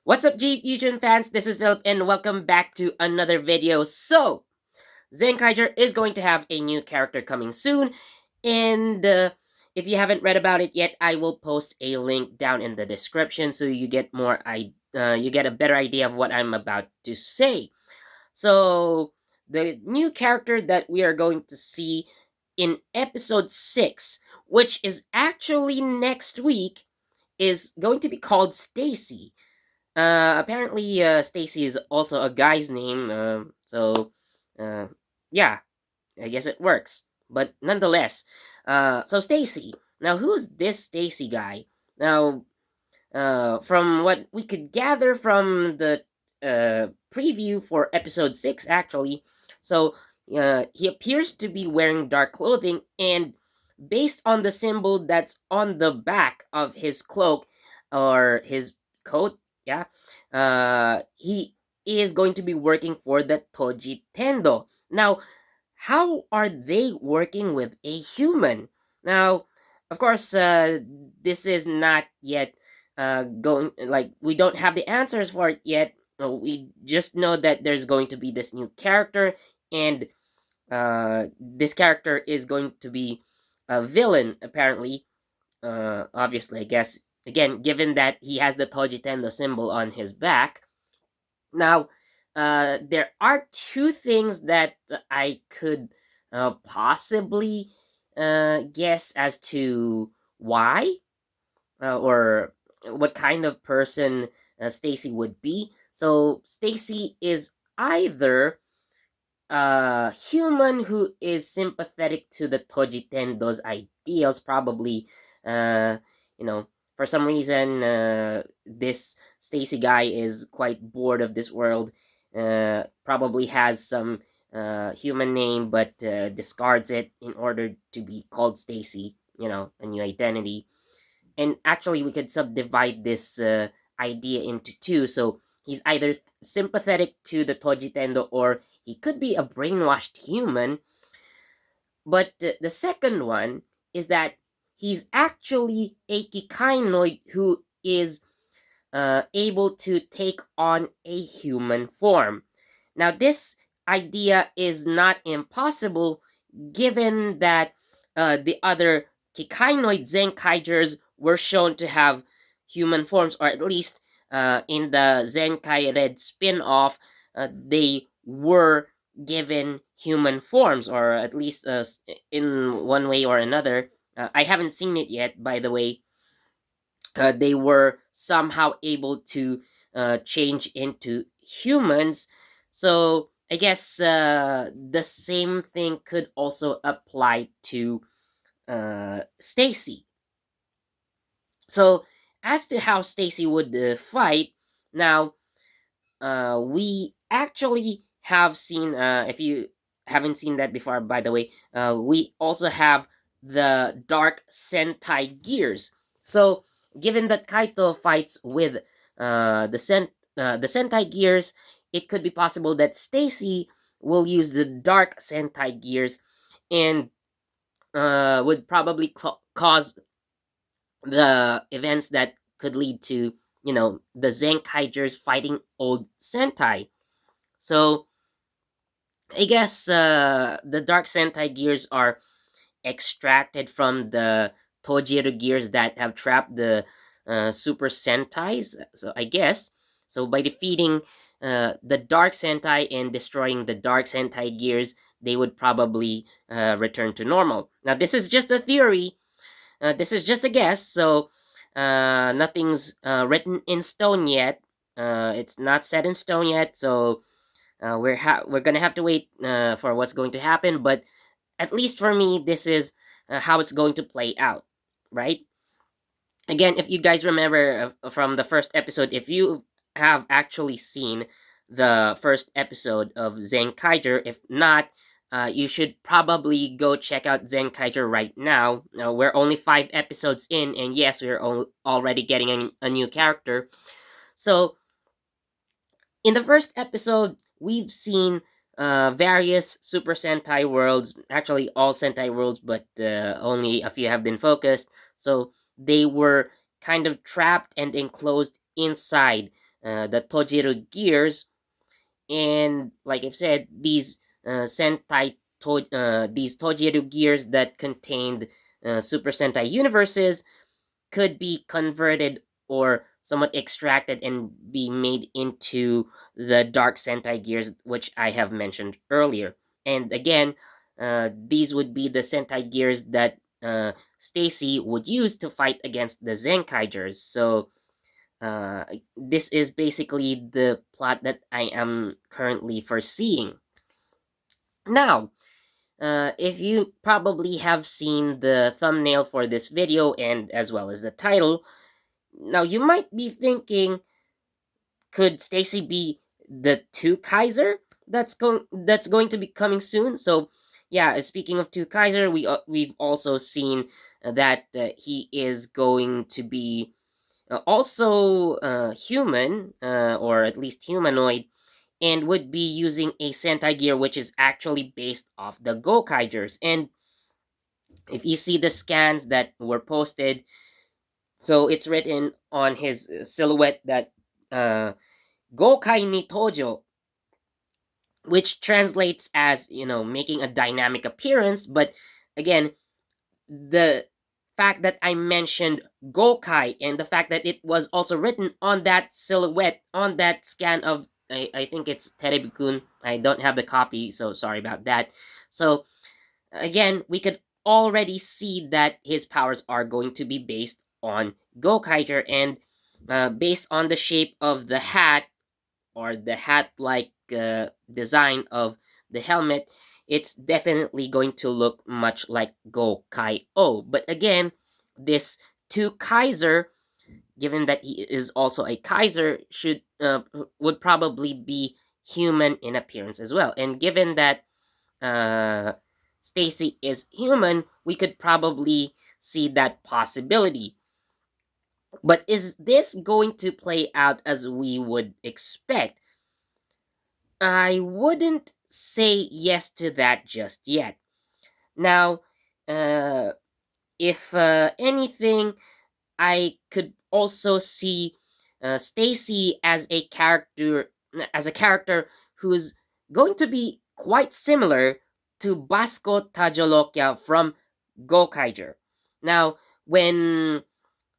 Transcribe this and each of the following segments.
What's up, G Fusion fans? This is Philip, and welcome back to another video. So, Zenkaiger is going to have a new character coming soon, and if you haven't read about it yet, I will post a link down in the description so you get you get a better idea of what I'm about to say. So, the new character that we are going to see in episode 6, which is actually next week, is going to be called Stacy. Apparently, Stacy is also a guy's name. Uh, yeah, I guess it works. But nonetheless, so Stacy. Now, who's this Stacy guy? Now, from what we could gather from the preview for episode 6, actually, so he appears to be wearing dark clothing, and based on the symbol that's on the back of his cloak or his coat, yeah, he is going to be working for the Toji Tendo. Now, how are they working with a human? Now, of course, this is not yet going, like, we don't have the answers for it yet. We just know that there's going to be this new character, and this character is going to be a villain, apparently. Obviously, I guess, again, given that he has the Toji Tendo symbol on his back. Now, there are two things that I could possibly guess as to why, or what kind of person Stacy would be. So Stacy is either a human who is sympathetic to the Toji Tendo's ideals, probably, uh, you know, for some reason, this Stacy guy is quite bored of this world, probably has some human name, but discards it in order to be called Stacy, a new identity. And actually, we could subdivide this idea into two. So he's either sympathetic to the Toji Tendo, or he could be a brainwashed human. But the second one is that he's actually a Kikainoid who is able to take on a human form. Now, this idea is not impossible, given that the other Kikainoid Zenkaigers were shown to have human forms, or at least in the Zenkai Red spin off, they were given human forms, or at least in one way or another. I haven't seen it yet, by the way. They were somehow able to change into humans. So I guess the same thing could also apply to Stacy. So as to how Stacy would fight, now we actually have seen. If you haven't seen that before, by the way, we also have the Dark Sentai gears. So given that Kaito fights with the Sentai gears, it could be possible that Stacy will use the Dark Sentai gears, and would probably cause the events that could lead to, the Zenkaigers fighting old Sentai. So I guess the Dark Sentai gears are extracted from the Tojiro gears that have trapped the Super Sentais. So I guess, so by defeating the Dark Sentai and destroying the Dark Sentai gears, they would probably return to normal. Now, this is just a theory. This is just a guess. So nothing's written in stone yet. It's not set in stone yet. So we're gonna have to wait for what's going to happen. But at least for me, this is how it's going to play out, right? Again, if you guys remember from the first episode, if you have actually seen the first episode of Zenkaiger, if not, you should probably go check out Zenkaiger right now. We're only 5 episodes in, and yes, we're already getting a new character. So, in the first episode, we've seen various Super Sentai worlds, actually all Sentai worlds, but only a few have been focused. So they were kind of trapped and enclosed inside the Tojiro gears, and like I've said, these these Tojiro gears that contained Super Sentai universes could be converted or somewhat extracted and be made into the Dark Sentai gears, which I have mentioned earlier. And again, these would be the Sentai gears that Stacy would use to fight against the Zenkaigers. So uh, this is basically the plot that I am currently foreseeing. Now, if you probably have seen the thumbnail for this video and as well as the title, now you might be thinking, could Stacy be the Twokaiser that's going to be coming soon? So, yeah. Speaking of Twokaiser, we've also seen that he is going to be also human, or at least humanoid, and would be using a Sentai gear which is actually based off the Gokaigers. And if you see the scans that were posted, so it's written on his silhouette that uh, Gokai ni Tojo, which translates as, making a dynamic appearance. But again, the fact that I mentioned Gokai and the fact that it was also written on that silhouette, on that scan of, I think it's Terebikun. I don't have the copy, so sorry about that. So again, we could already see that his powers are going to be based on Gokaiger, and based on the shape of the hat, or the hat like design of the helmet, it's definitely going to look much like Gokai O. But again, this two Kaiser, given that he is also a Kaiser, would probably be human in appearance as well. And given that uh, Stacy is human, we could probably see that possibility. But is this going to play out as we would expect? I wouldn't say yes to that just yet. Now, uh, if anything, I could also see Stacy as a character who's going to be quite similar to Basco Tajolokia from Gokaiger. Now, when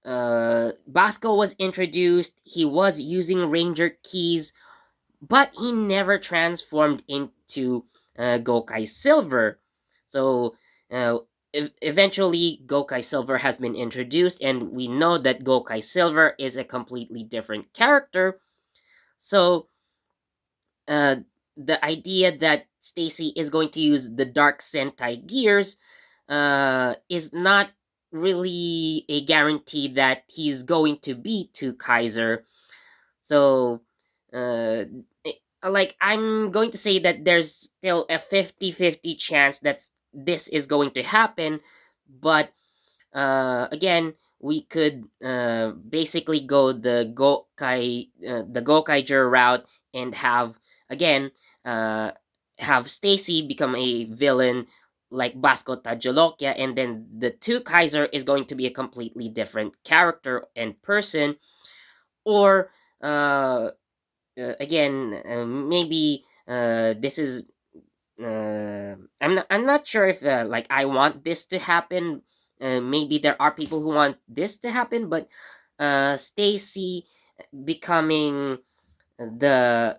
Basco was introduced, he was using Ranger keys, but he never transformed into Gokai Silver. So uh, eventually, Gokai Silver has been introduced, and we know that Gokai Silver is a completely different character. So uh, the idea that Stacy is going to use the Dark Sentai gears is not really a guarantee that he's going to be to Kaiser. So, uh, like, I'm going to say that there's still a 50-50 chance that this is going to happen, but again, we could basically go the Gokaiger route, and again uh, have Stacy become a villain like Basco Tajolokia, and then the two Kaiser is going to be a completely different character and person, or again, maybe this is I'm not sure if like I want this to happen. Maybe there are people who want this to happen, but Stacy becoming becoming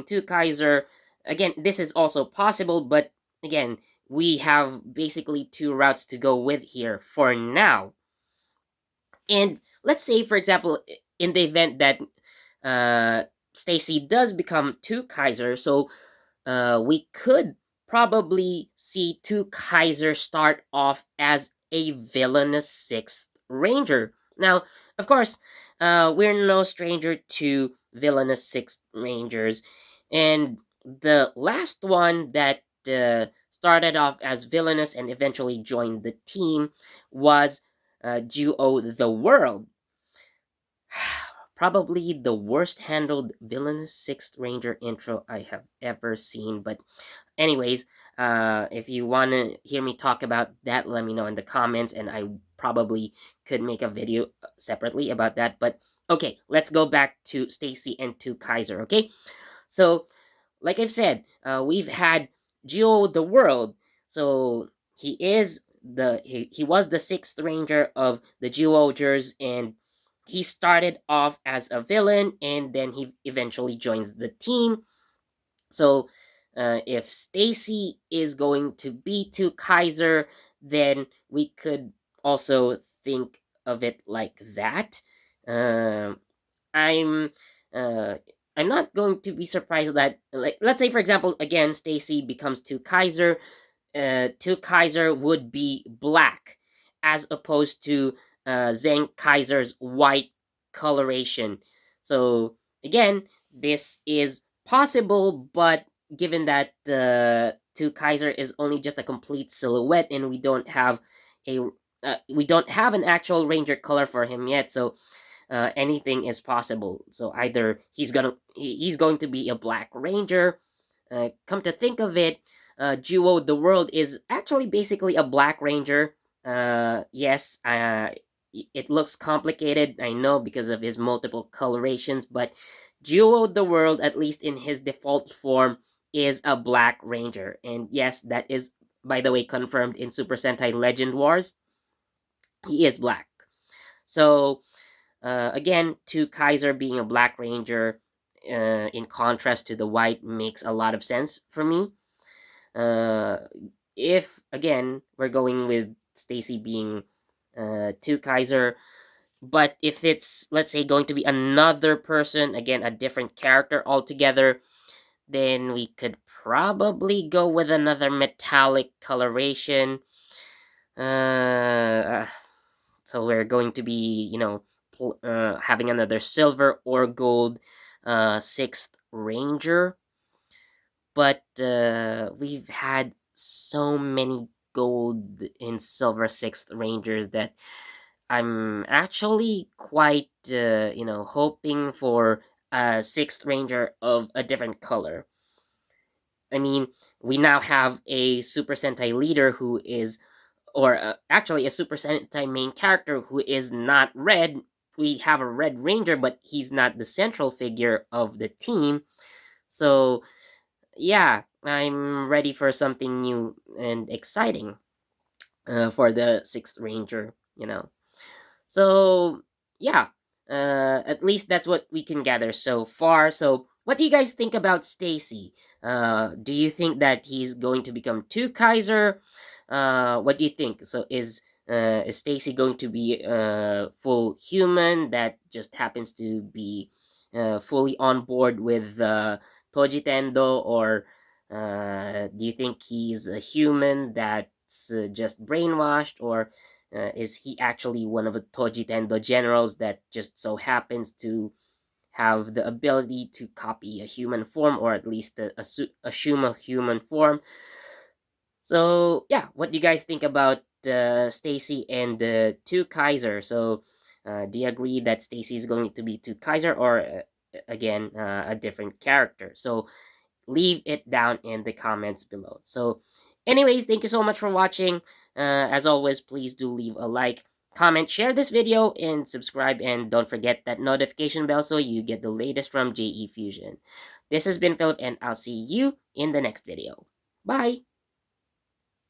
two Kaiser, again, this is also possible, but again, we have basically two routes to go with here for now. And let's say, for example, in the event that uh, Stacy does become two Kaiser, so we could probably see two Kaiser start off as a villainous sixth ranger. Now, of course, we're no stranger to villainous sixth rangers, and the last one that started off as villainous and eventually joined the team was Duo the World. Probably the worst handled villainous sixth ranger intro I have ever seen, but anyways, if you want to hear me talk about that, let me know in the comments, and I probably could make a video separately about that. But Okay, let's go back to Stacy and to Kaiser. Okay, so like I've said, we've had Geo the World. So he was the sixth ranger of the Geoogers, and he started off as a villain, and then he eventually joins the team. So if Stacy is going to be to Kaiser, then we could also think of it like that. Um, I'm uh I'm not going to be surprised that, like, let's say for example, again Stacy becomes to Kaiser. To Kaiser would be black, as opposed to Zenkaiser's white coloration. So again, this is possible, but given that to Kaiser is only just a complete silhouette, and a we don't have an actual ranger color for him yet, so anything is possible. So either he's going to be a black ranger. Come to think of it, Duo the World is actually basically a black ranger. Yes, it looks complicated, I know, because of his multiple colorations, but Duo the World, at least in his default form, is a black ranger. And yes, that is, by the way, confirmed in Super Sentai Legend Wars. He is black. So again, to Kaiser being a Black Ranger, in contrast to the white, makes a lot of sense for me. Uh, if again we're going with Stacy being to Kaiser, but if it's, let's say, going to be another person, again a different character altogether, then we could probably go with another metallic coloration. Uh, so we're going to be, having another silver or gold sixth ranger. But we've had so many gold and silver sixth rangers that I'm actually quite, hoping for a sixth ranger of a different color. I mean, we now have a Super Sentai leader who is, or actually a Super Sentai main character who is not red. We have a Red Ranger, but he's not the central figure of the team. So, yeah, I'm ready for something new and exciting for the Sixth Ranger. So yeah, at least that's what we can gather so far. So what do you guys think about Stacy? Do you think that he's going to become two Kaiser? What do you think? So is Stacy going to be a full human that just happens to be fully on board with Toji Tendo, or do you think he's a human that's just brainwashed, or is he actually one of the Toji Tendo generals that just so happens to have the ability to copy a human form, or at least assume a human form? So yeah, what do you guys think about Stacy and the two Kaiser? So do you agree that Stacy is going to be two Kaiser, or again a different character? So leave it down in the comments below. So, anyways, thank you so much for watching. As always, please do leave a like, comment, share this video, and subscribe. And don't forget that notification bell so you get the latest from JE Fusion. This has been Philip, and I'll see you in the next video. Bye!